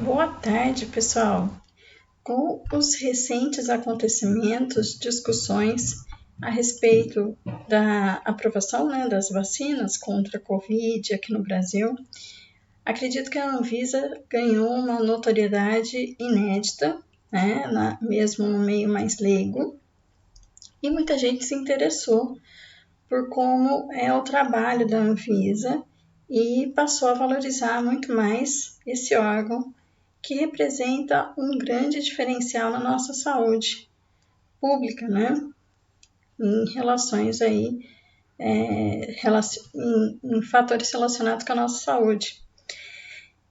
Boa tarde, pessoal. Com os recentes acontecimentos, discussões a respeito da aprovação, das vacinas contra a Covid aqui no Brasil, acredito que a Anvisa ganhou uma notoriedade inédita, mesmo no meio mais leigo, e muita gente se interessou por como é o trabalho da Anvisa e passou a valorizar muito mais esse órgão que representa um grande diferencial na nossa saúde pública, em relações aí, em fatores relacionados com a nossa saúde.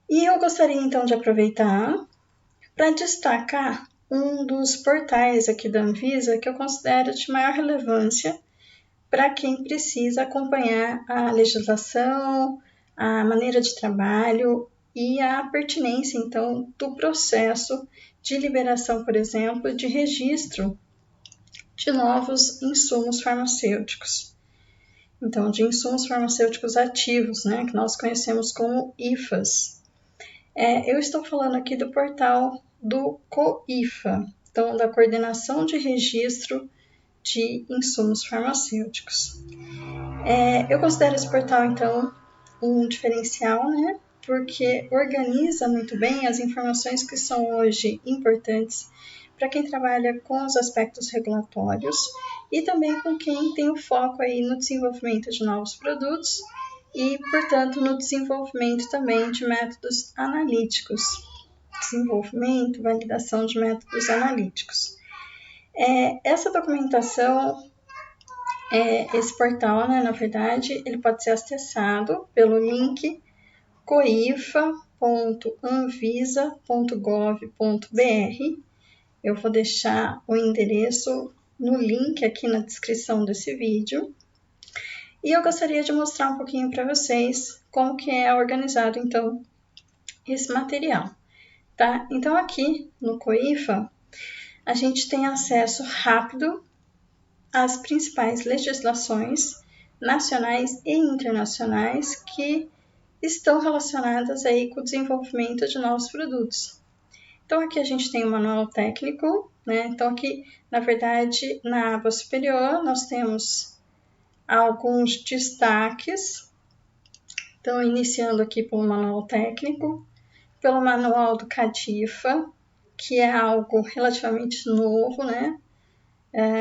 E eu gostaria então de aproveitar para destacar um dos portais aqui da Anvisa que eu considero de maior relevância para quem precisa acompanhar a legislação, a maneira de trabalho e a pertinência, então, do processo de liberação, por exemplo, de registro de novos insumos farmacêuticos. Então, de insumos farmacêuticos ativos, que nós conhecemos como IFAs. Eu estou falando aqui do portal do COIFA, então, da Coordenação de Registro de Insumos Farmacêuticos. Eu considero esse portal, então, um diferencial, porque organiza muito bem as informações que são hoje importantes para quem trabalha com os aspectos regulatórios e também com quem tem o foco aí no desenvolvimento de novos produtos e, portanto, no desenvolvimento também de métodos analíticos. Desenvolvimento, validação de métodos analíticos. Essa documentação, esse portal, na verdade, ele pode ser acessado pelo link coifa.anvisa.gov.br. Eu vou deixar o endereço no link aqui na descrição desse vídeo. E eu gostaria de mostrar um pouquinho para vocês como que é organizado, então, esse material. Tá? Então, aqui no COIFA, a gente tem acesso rápido às principais legislações nacionais e internacionais que estão relacionadas aí com o desenvolvimento de novos produtos. Então, aqui a gente tem o manual técnico, Então, aqui, na verdade, na aba superior, nós temos alguns destaques. Então, iniciando aqui pelo manual técnico, pelo manual do CADIFA, que é algo relativamente novo,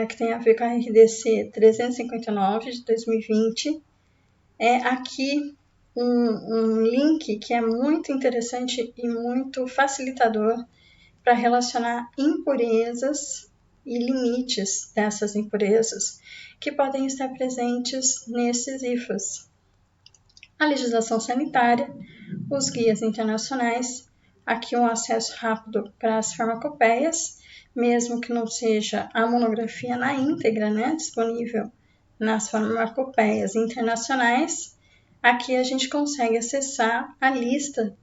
que tem a ver com a RDC 359 de 2020. Aqui um link que é muito interessante e muito facilitador para relacionar impurezas e limites dessas impurezas que podem estar presentes nesses IFAs. A legislação sanitária, os guias internacionais, aqui um acesso rápido para as farmacopeias, mesmo que não seja a monografia na íntegra, disponível nas farmacopeias internacionais, aqui a gente consegue acessar a lista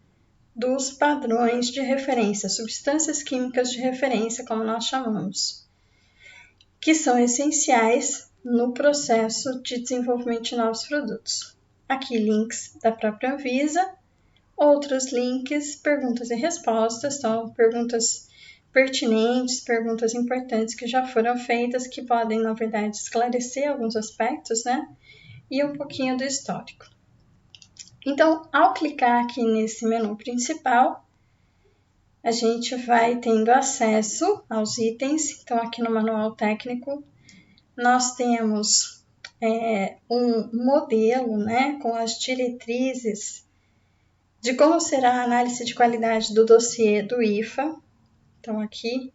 dos padrões de referência, substâncias químicas de referência, como nós chamamos, que são essenciais no processo de desenvolvimento de novos produtos. Aqui links da própria Anvisa, outros links, perguntas e respostas, são perguntas pertinentes, perguntas importantes que já foram feitas, que podem, na verdade, esclarecer alguns aspectos, e um pouquinho do histórico. Então, ao clicar aqui nesse menu principal, a gente vai tendo acesso aos itens. Então, aqui no manual técnico, nós temos um modelo, com as diretrizes de como será a análise de qualidade do dossiê do IFA. Então, aqui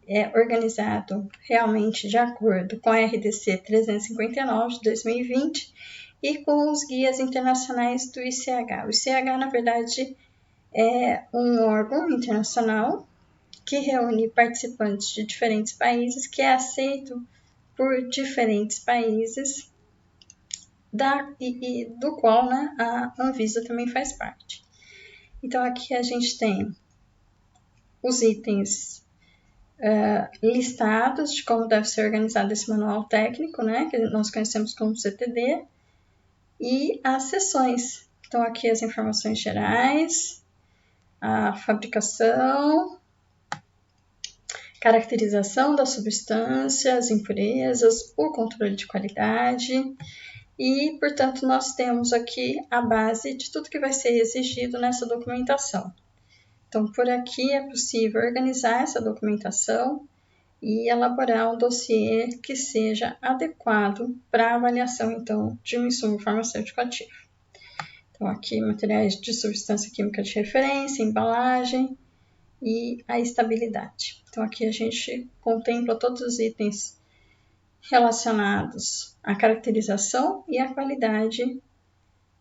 é organizado realmente de acordo com a RDC 359 de 2020 e com os guias internacionais do ICH. O ICH, na verdade, é um órgão internacional que reúne participantes de diferentes países, que é aceito por diferentes países, do qual a Anvisa também faz parte. Então, aqui a gente tem os itens listados de como deve ser organizado esse manual técnico, que nós conhecemos como CTD, e as seções. Então, aqui as informações gerais, a fabricação, caracterização da substância, as impurezas, o controle de qualidade e, portanto, nós temos aqui a base de tudo que vai ser exigido nessa documentação. Então, por aqui é possível organizar essa documentação e elaborar um dossiê que seja adequado para a avaliação, então, de um insumo farmacêutico ativo. Então, aqui, materiais de substância química de referência, embalagem e a estabilidade. Então, aqui a gente contempla todos os itens relacionados à caracterização e à qualidade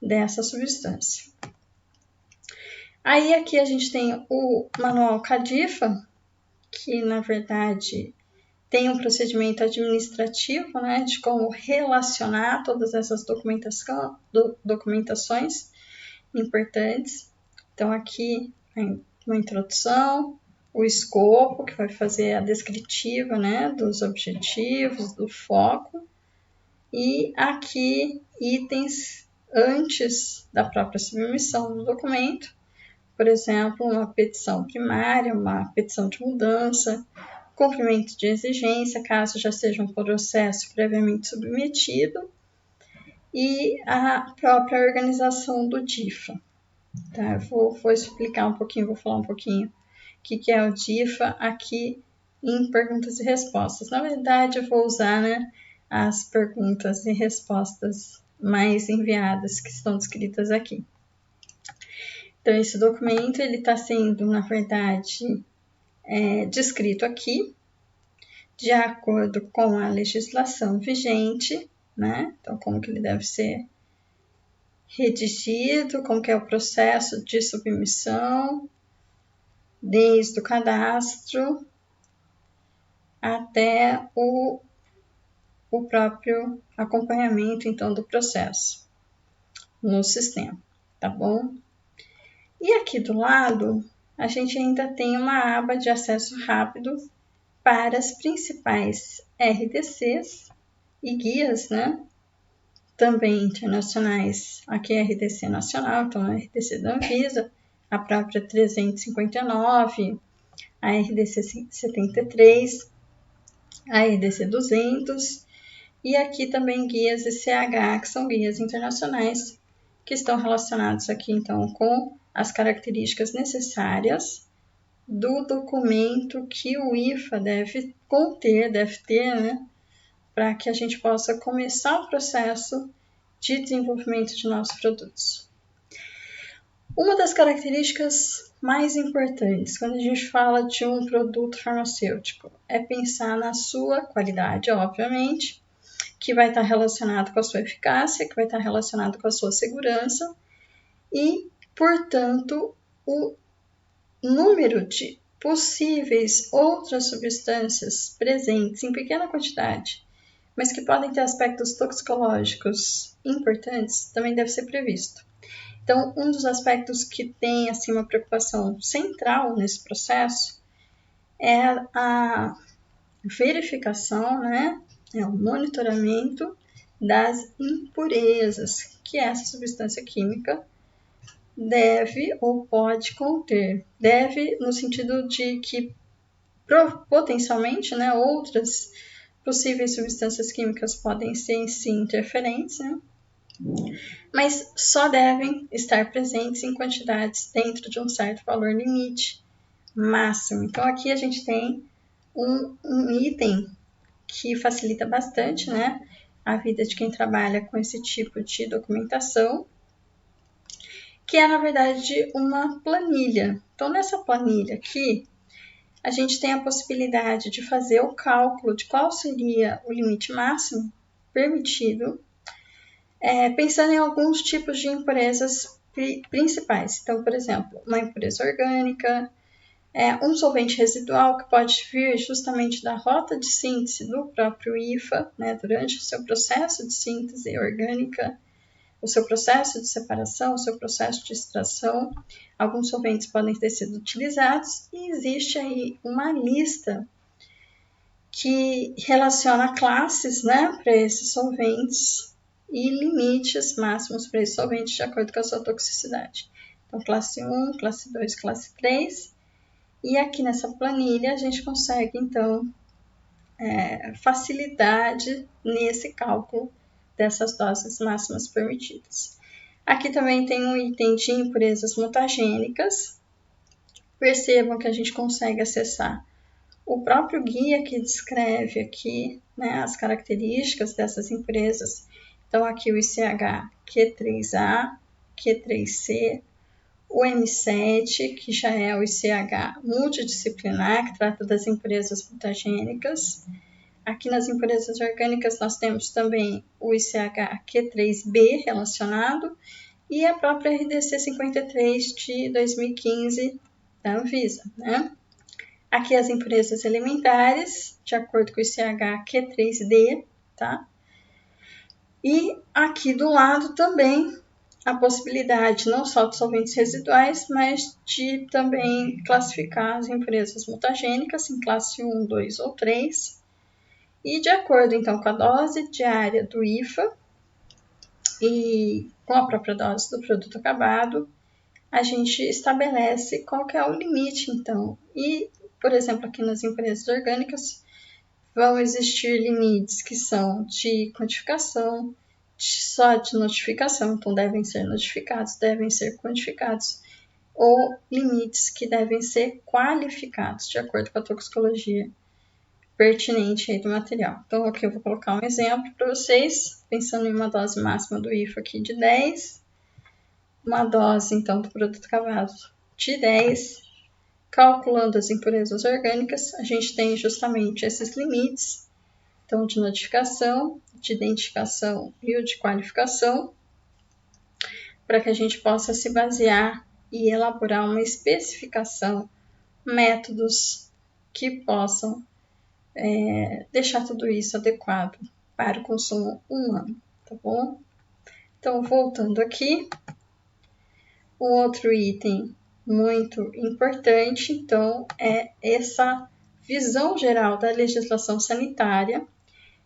dessa substância. Aí, aqui a gente tem o manual CADIFA, que, na verdade, tem um procedimento administrativo, né, de como relacionar todas essas documentações importantes. Então, aqui, uma introdução, o escopo, que vai fazer a descritiva, né, dos objetivos, do foco, e aqui itens antes da própria submissão do documento, por exemplo, uma petição primária, uma petição de mudança, cumprimento de exigência, caso já seja um processo previamente submetido, e a própria organização do DIFA. Tá? Eu vou explicar um pouquinho, vou falar um pouquinho o que é o DIFA aqui em perguntas e respostas. Na verdade, eu vou usar, né, as perguntas e respostas mais enviadas que estão descritas aqui. Então, esse documento ele está sendo, na verdade, descrito aqui, de acordo com a legislação vigente, né? Então, como que ele deve ser redigido, como que é o processo de submissão, desde o cadastro até o próprio acompanhamento, então, do processo no sistema, tá bom? E aqui do lado, a gente ainda tem uma aba de acesso rápido para as principais RDCs e guias, né? Também internacionais. Aqui é a RDC nacional, então a RDC da Anvisa, a própria 359, a RDC 73, a RDC 200 e aqui também guias ICH, que são guias internacionais, que estão relacionados aqui então com as características necessárias do documento que o IFA deve ter, né, para que a gente possa começar o processo de desenvolvimento de novos produtos. Uma das características mais importantes quando a gente fala de um produto farmacêutico é pensar na sua qualidade, obviamente, que vai estar relacionado com a sua eficácia, que vai estar relacionado com a sua segurança e, portanto, o número de possíveis outras substâncias presentes em pequena quantidade, mas que podem ter aspectos toxicológicos importantes, também deve ser previsto. Então, um dos aspectos que tem assim, uma preocupação central nesse processo é a verificação, né, o monitoramento das impurezas que essa substância química deve ou pode conter. Deve no sentido de que potencialmente, né, outras possíveis substâncias químicas podem ser em si interferentes, né, mas só devem estar presentes em quantidades dentro de um certo valor limite máximo. Então aqui a gente tem um item que facilita bastante, né, a vida de quem trabalha com esse tipo de documentação, que é, na verdade, uma planilha. Então, nessa planilha aqui, a gente tem a possibilidade de fazer o cálculo de qual seria o limite máximo permitido, pensando em alguns tipos de impurezas principais. Então, por exemplo, uma impureza orgânica, um solvente residual que pode vir justamente da rota de síntese do próprio IFA, né, durante o seu processo de síntese orgânica, o seu processo de separação, o seu processo de extração. Alguns solventes podem ter sido utilizados e existe aí uma lista que relaciona classes, né, para esses solventes e limites máximos para esses solventes de acordo com a sua toxicidade. Então, classe 1, classe 2, classe 3. E aqui nessa planilha a gente consegue, então, facilidade nesse cálculo dessas doses máximas permitidas. Aqui também tem um item de impurezas mutagênicas. Percebam que a gente consegue acessar o próprio guia que descreve aqui, né, as características dessas impurezas. Então, aqui o ICH Q3A, Q3C, o M7, que já é o ICH multidisciplinar, que trata das impurezas mutagênicas. Aqui nas impurezas orgânicas nós temos também o ICH Q3B relacionado e a própria RDC 53 de 2015 da Anvisa, né? Aqui as impurezas elementares, de acordo com o ICH Q3D, tá? E aqui do lado também a possibilidade não só de solventes residuais, mas de também classificar as impurezas mutagênicas em classe 1, 2 ou 3. E de acordo, então, com a dose diária do IFA e com a própria dose do produto acabado, a gente estabelece qual que é o limite, então. E, por exemplo, aqui nas impurezas orgânicas, vão existir limites que são de quantificação, só de notificação, então devem ser notificados, devem ser quantificados, ou limites que devem ser qualificados, de acordo com a toxicologia pertinente aí do material. Então, aqui eu vou colocar um exemplo para vocês, pensando em uma dose máxima do IFA aqui de 10, uma dose, então, do produto acabado de 10, calculando as impurezas orgânicas, a gente tem justamente esses limites, então, de notificação, de identificação e o de qualificação, para que a gente possa se basear e elaborar uma especificação, métodos que possam deixar tudo isso adequado para o consumo humano, tá bom? Então, voltando aqui, o outro item muito importante, então, é essa visão geral da legislação sanitária.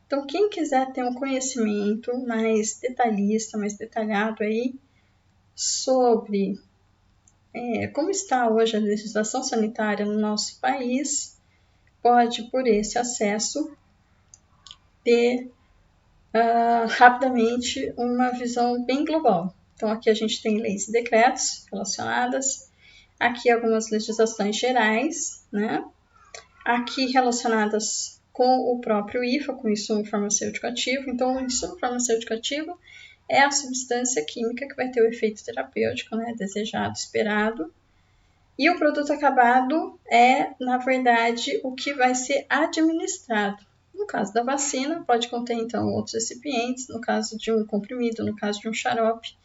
Então, quem quiser ter um conhecimento mais detalhista, mais detalhado aí sobre como está hoje a legislação sanitária no nosso país, pode, por esse acesso, ter rapidamente uma visão bem global. Então, aqui a gente tem leis e decretos relacionadas, aqui algumas legislações gerais, né? Aqui relacionadas com o próprio IFA, com o insumo farmacêutico ativo. Então, o insumo farmacêutico ativo é a substância química que vai ter o efeito terapêutico, né, desejado, esperado. E o produto acabado é, na verdade, o que vai ser administrado. No caso da vacina, pode conter, então, outros recipientes, no caso de um comprimido, no caso de um xarope.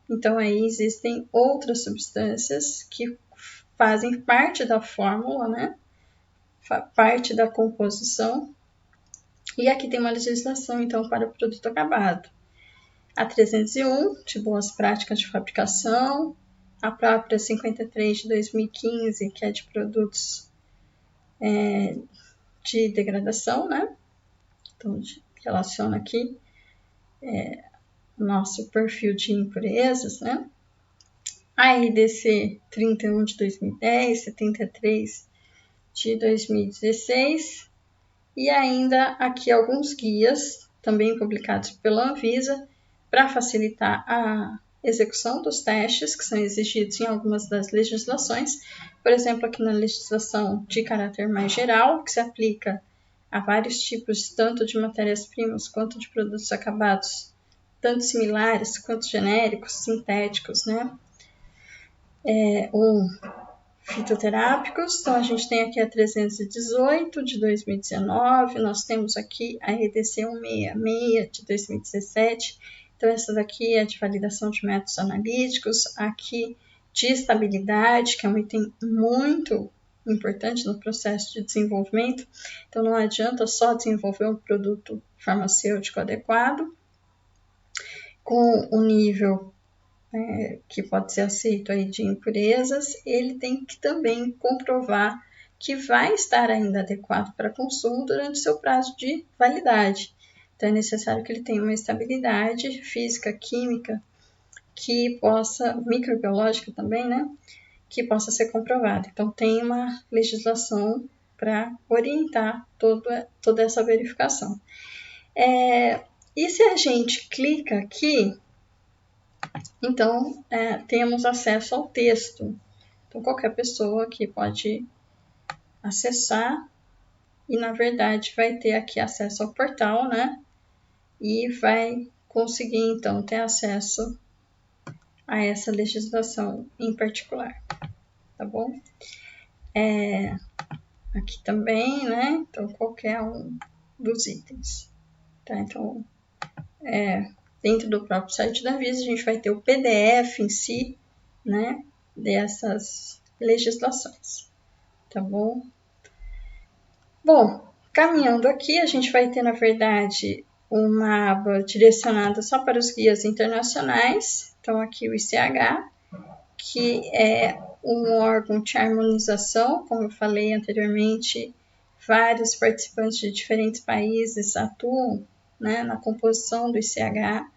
Então, aí existem outras substâncias que fazem parte da fórmula, né? Parte da composição. E aqui tem uma legislação, então, para o produto acabado. A 301, de boas práticas de fabricação. A própria 53 de 2015, que é de produtos de degradação, né? Então, relaciona aqui nosso perfil de impurezas, né? A RDC 31 de 2010, 73 de 2016 e ainda aqui alguns guias, também publicados pela Anvisa, para facilitar a execução dos testes que são exigidos em algumas das legislações. Por exemplo, aqui na legislação de caráter mais geral, que se aplica a vários tipos, tanto de matérias-primas quanto de produtos acabados, tanto similares quanto genéricos, sintéticos, né? Ou fitoterápicos. Então, a gente tem aqui a 318 de 2019, nós temos aqui a RDC 166 de 2017. Então, essa daqui é de validação de métodos analíticos, aqui de estabilidade, que é um item muito importante no processo de desenvolvimento. Então, não adianta só desenvolver um produto farmacêutico adequado, com um nível que pode ser aceito aí de impurezas, ele tem que também comprovar que vai estar ainda adequado para consumo durante o seu prazo de validade. Então, é necessário que ele tenha uma estabilidade física, química, que possa, microbiológica também, né, que possa ser comprovada. Então, tem uma legislação para orientar toda essa verificação. E se a gente clica aqui, então, temos acesso ao texto. Então, qualquer pessoa aqui pode acessar e, na verdade, vai ter aqui acesso ao portal, né? E vai conseguir, então, ter acesso a essa legislação em particular, tá bom? Aqui também, né? Então, qualquer um dos itens, tá? Então, dentro do próprio site da Anvisa, a gente vai ter o PDF em si, né? Dessas legislações, tá bom? Bom, caminhando aqui, a gente vai ter, na verdade, uma aba direcionada só para os guias internacionais. Então, aqui o ICH, que é um órgão de harmonização, como eu falei anteriormente, vários participantes de diferentes países atuam, né, na composição do ICH.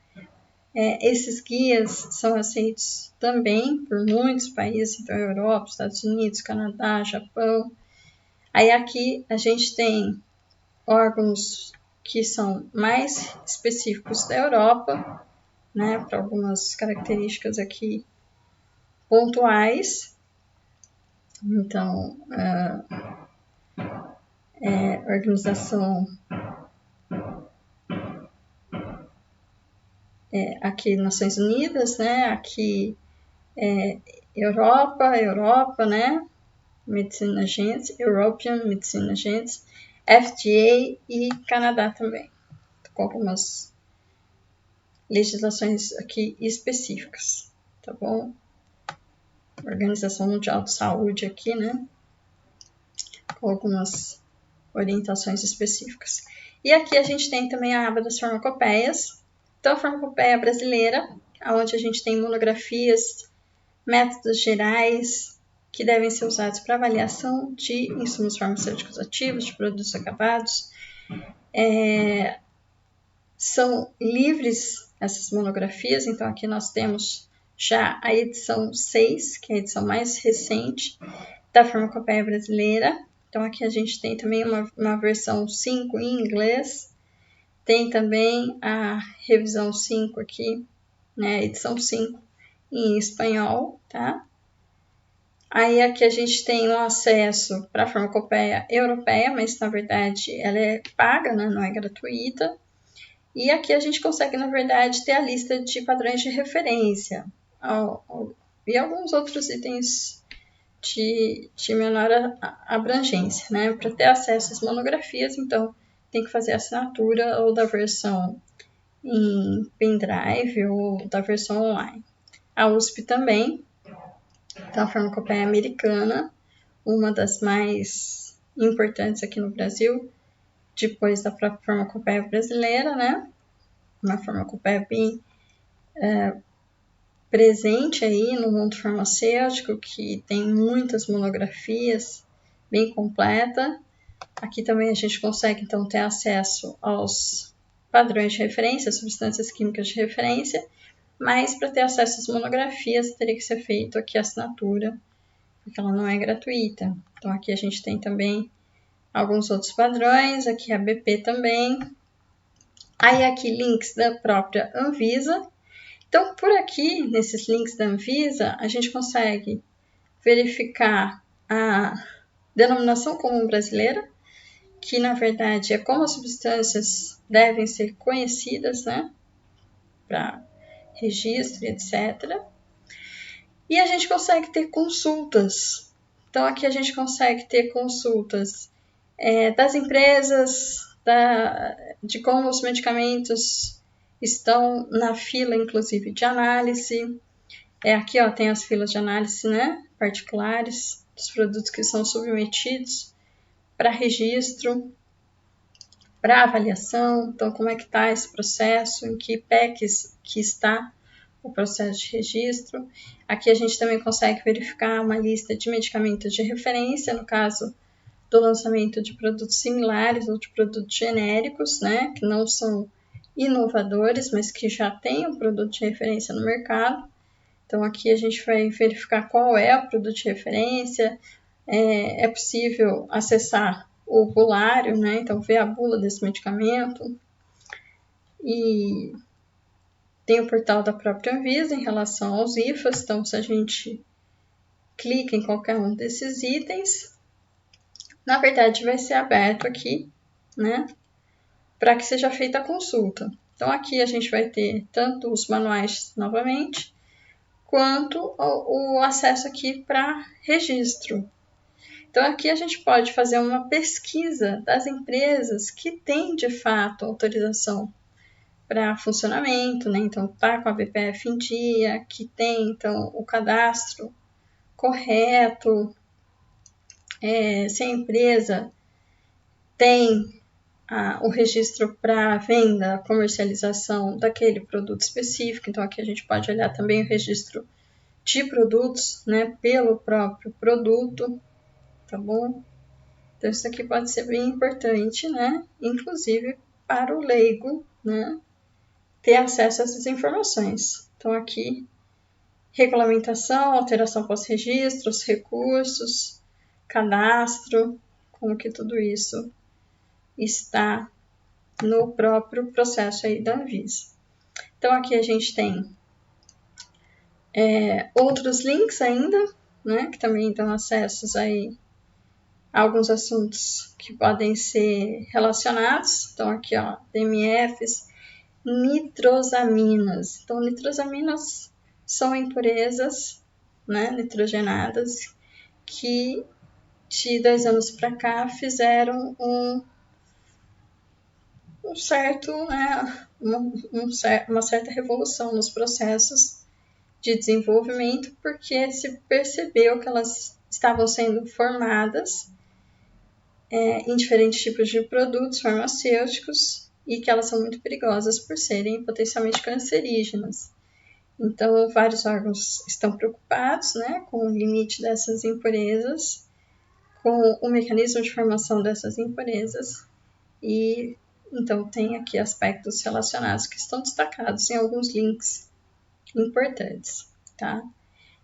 Esses guias são aceitos também por muitos países, então Europa, Estados Unidos, Canadá, Japão. Aí aqui a gente tem órgãos que são mais específicos da Europa, né, para algumas características aqui pontuais. Então, organização aqui Nações Unidas, né, aqui Europa, né, Medicine Agency, European Medicine Agency, FDA e Canadá também, com algumas legislações aqui específicas, tá bom? Organização Mundial de Saúde aqui, né? Com algumas orientações específicas. E aqui a gente tem também a aba das farmacopeias. Então, a farmacopeia brasileira, onde a gente tem monografias, métodos gerais que devem ser usados para avaliação de insumos farmacêuticos ativos, de produtos acabados. São livres essas monografias, então aqui nós temos já a edição 6, que é a edição mais recente da farmacopeia brasileira. Então aqui a gente tem também uma versão 5 em inglês, tem também a revisão 5 aqui, né, edição 5 em espanhol, tá? Aí aqui a gente tem um acesso para a farmacopeia europeia, mas na verdade ela é paga, né, não é gratuita. E aqui a gente consegue, na verdade, ter a lista de padrões de referência e alguns outros itens de menor abrangência, né? Para ter acesso às monografias, então, tem que fazer a assinatura ou da versão em pendrive ou da versão online. A USP também, então, a farmacopeia americana, uma das mais importantes aqui no Brasil, depois da própria farmacopeia brasileira, né? Uma farmacopeia bem presente aí no mundo farmacêutico, que tem muitas monografias, bem completa. Aqui também a gente consegue, então, ter acesso aos padrões de referência, substâncias químicas de referência, mas para ter acesso às monografias teria que ser feito aqui a assinatura, porque ela não é gratuita. Então, aqui a gente tem também alguns outros padrões, aqui a BP também. Aí aqui links da própria Anvisa. Então, por aqui, nesses links da Anvisa, a gente consegue verificar a denominação comum brasileira, que na verdade é como as substâncias devem ser conhecidas, né, para registro, etc. E a gente consegue ter consultas. Então, aqui a gente consegue ter consultas das empresas, de como os medicamentos estão na fila, inclusive, de análise. Aqui ó, tem as filas de análise, né, particulares dos produtos que são submetidos para registro, para avaliação. Então, como é que está esse processo, em que PECs que está o processo de registro. Aqui a gente também consegue verificar uma lista de medicamentos de referência, no caso do lançamento de produtos similares ou de produtos genéricos, né, que não são inovadores, mas que já têm um produto de referência no mercado. Então, aqui a gente vai verificar qual é o produto de referência, é possível acessar o bulário, né? Então, ver a bula desse medicamento. E tem o portal da própria Anvisa em relação aos IFAs. Então, se a gente clica em qualquer um desses itens, na verdade vai ser aberto aqui, né? Para que seja feita a consulta. Então, aqui a gente vai ter tanto os manuais novamente, quanto o acesso aqui para registro. Então, aqui a gente pode fazer uma pesquisa das empresas que têm, de fato, autorização para funcionamento, né? Então, tá com a BPF em dia, que tem, então, o cadastro correto, se a empresa tem o registro para venda, comercialização daquele produto específico. Então, aqui a gente pode olhar também o registro de produtos, né, pelo próprio produto, tá bom? Então, isso aqui pode ser bem importante, né, inclusive para o leigo, né, ter acesso a essas informações. Então, aqui, regulamentação, alteração pós-registro, os recursos, cadastro, como que tudo isso está no próprio processo aí da Anvisa. Então, aqui a gente tem outros links ainda, né, que também dão acessos aí a alguns assuntos que podem ser relacionados. Então, aqui, ó, DMFs, nitrosaminas. Então, nitrosaminas são impurezas, né, nitrogenadas, que de 2 anos para cá fizeram uma certa revolução nos processos de desenvolvimento, porque se percebeu que elas estavam sendo formadas em diferentes tipos de produtos farmacêuticos e que elas são muito perigosas por serem potencialmente cancerígenas. Então, vários órgãos estão preocupados, né, com o limite dessas impurezas, com o mecanismo de formação dessas impurezas, e então tem aqui aspectos relacionados que estão destacados em alguns links importantes, tá?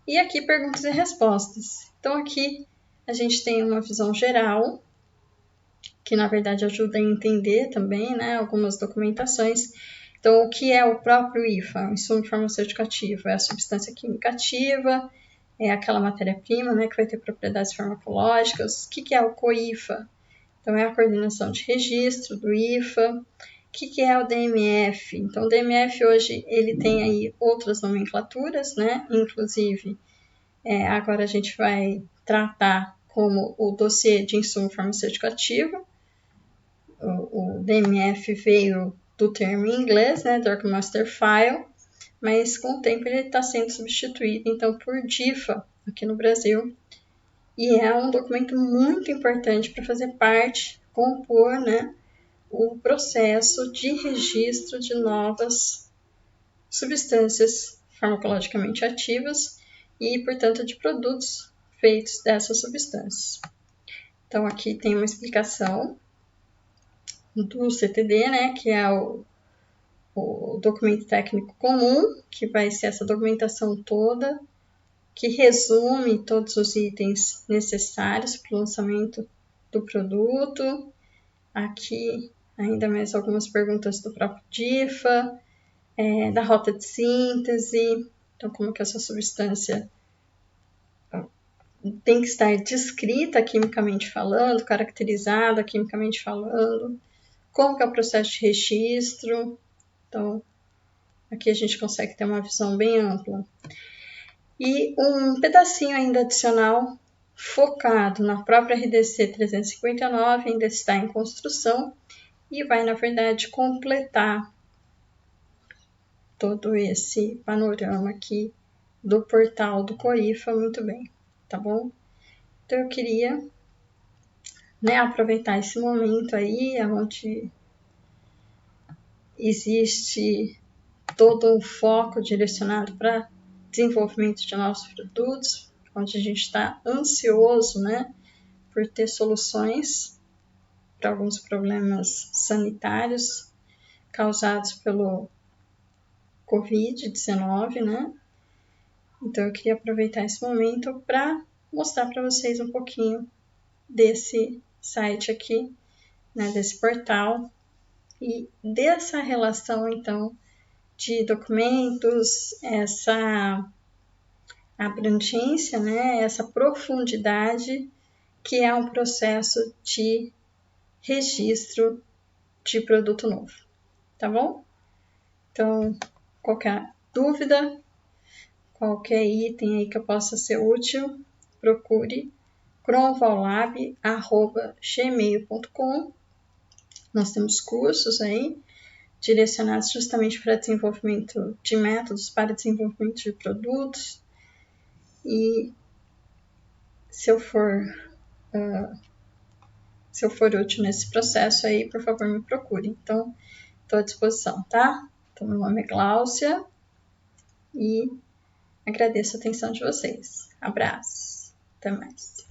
E aqui perguntas e respostas. Então, aqui a gente tem uma visão geral, que na verdade ajuda a entender também, né, algumas documentações. Então, o que é o próprio IFA, o insumo farmacêutico ativo? É a substância química ativa, é aquela matéria-prima, né, que vai ter propriedades farmacológicas. O que é o COIFA? Então, é a coordenação de registro do IFA. O que é o DMF? Então, o DMF hoje ele tem aí outras nomenclaturas, né, inclusive agora a gente vai tratar como o dossiê de insumo farmacêutico ativo. O DMF veio do termo em inglês, né, Drug Master File, mas com o tempo ele está sendo substituído, então, por DIFA, aqui no Brasil, e é um documento muito importante para fazer parte, compor, né, o processo de registro de novas substâncias farmacologicamente ativas e, portanto, de produtos feitos dessas substâncias. Então, aqui tem uma explicação do CTD, né, que é o documento técnico comum, que vai ser essa documentação toda, que resume todos os itens necessários para o lançamento do produto. Aqui, ainda mais algumas perguntas do próprio DIFA, da rota de síntese, então como que essa substância tem que estar descrita quimicamente falando, caracterizada quimicamente falando, como que é o processo de registro. Então, aqui a gente consegue ter uma visão bem ampla. E um pedacinho ainda adicional focado na própria RDC 359 ainda está em construção e vai, na verdade, completar todo esse panorama aqui do portal do COIFA muito bem, tá bom? Então, eu queria, né, aproveitar esse momento aí, onde existe todo um foco direcionado para desenvolvimento de novos produtos, onde a gente está ansioso, né, por ter soluções para alguns problemas sanitários causados pelo Covid-19, né? Então, eu queria aproveitar esse momento para mostrar para vocês um pouquinho desse site aqui, né, desse portal e dessa relação, então, de documentos, essa abrangência, né, essa profundidade que é um processo de registro de produto novo, tá bom? Então, qualquer dúvida, qualquer item aí que eu possa ser útil, procure cronvalab@gmail.com. Nós temos cursos aí direcionados justamente para desenvolvimento de métodos, para desenvolvimento de produtos. E se eu for útil nesse processo aí, por favor, me procure. Então, estou à disposição, tá? Então, meu nome é Gláucia e agradeço a atenção de vocês. Abraço. Até mais.